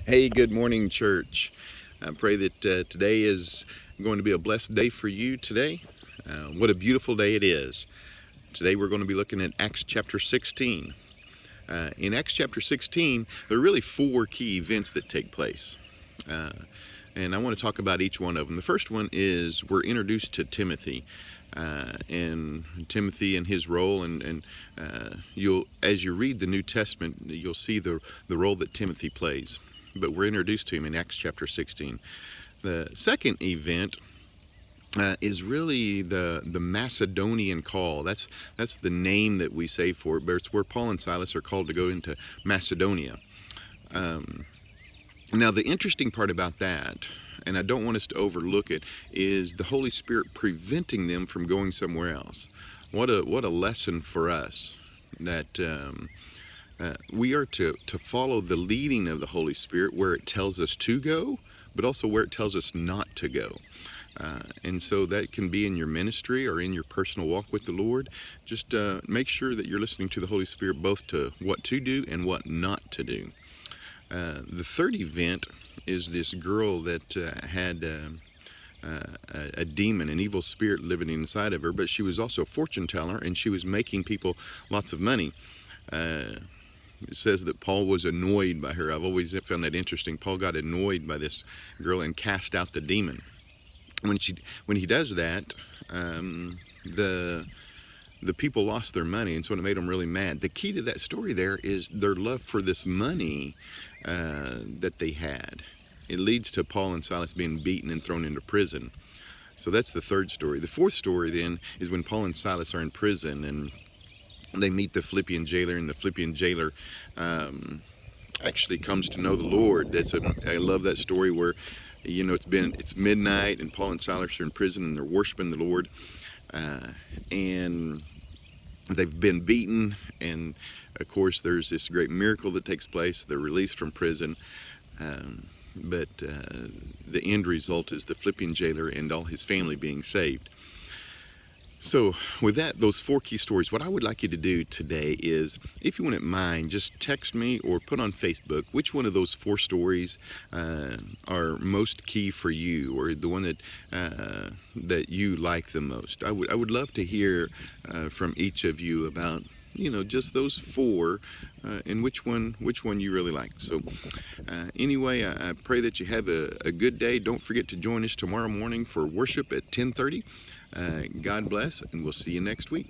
Hey, good morning, church. I pray that today is going to be a blessed day for you today. What a beautiful day it is. Today we're going to be looking at Acts chapter 16. In Acts chapter 16, there are really four key events that take place. And I want to talk about each one of them. The first one is we're introduced to Timothy. And Timothy and his role, and as you read the New Testament, you'll see the role that Timothy plays. But we're introduced to him in Acts chapter 16. The second event is really the Macedonian call. That's the name that we say for it, but it's where Paul and Silas are called to go into Macedonia. Now, the interesting part about that, and I don't want us to overlook it, is the Holy Spirit preventing them from going somewhere else. What a lesson for us that we are to follow the leading of the Holy Spirit where it tells us to go, but also where it tells us not to go. And so that can be in your ministry or in your personal walk with the Lord. Just make sure that you're listening to the Holy Spirit both to what to do and what not to do. The third event is this girl that had a demon, an evil spirit living inside of her, but she was also a fortune teller, and she was making people lots of money. It says that Paul was annoyed by her. I've always found that interesting. Paul got annoyed by this girl and cast out the demon. When he does that, the people lost their money, and so it made them really mad. The key to that story there is their love for this money that they had. It leads to Paul and Silas being beaten and thrown into prison. So that's the third story. The fourth story then is when Paul and Silas are in prison and they meet the Philippian jailer, and the Philippian jailer actually comes to know the Lord. I love that story where, you know, it's midnight and Paul and Silas are in prison and they're worshiping the Lord, and they've been beaten, and of course there's this great miracle that takes place. They're released from prison, but the end result is the Philippian jailer and all his family being saved. So with that, those four key stories, what I would like you to do today is, if you wouldn't mind, just text me or put on Facebook which one of those four stories are most key for you, or the one that you like the most. I would love to hear from each of you about, you know, just those four, and which one you really like. So anyway, I pray that you have a good day. Don't forget to join us tomorrow morning for worship at 10:30. God bless, and we'll see you next week.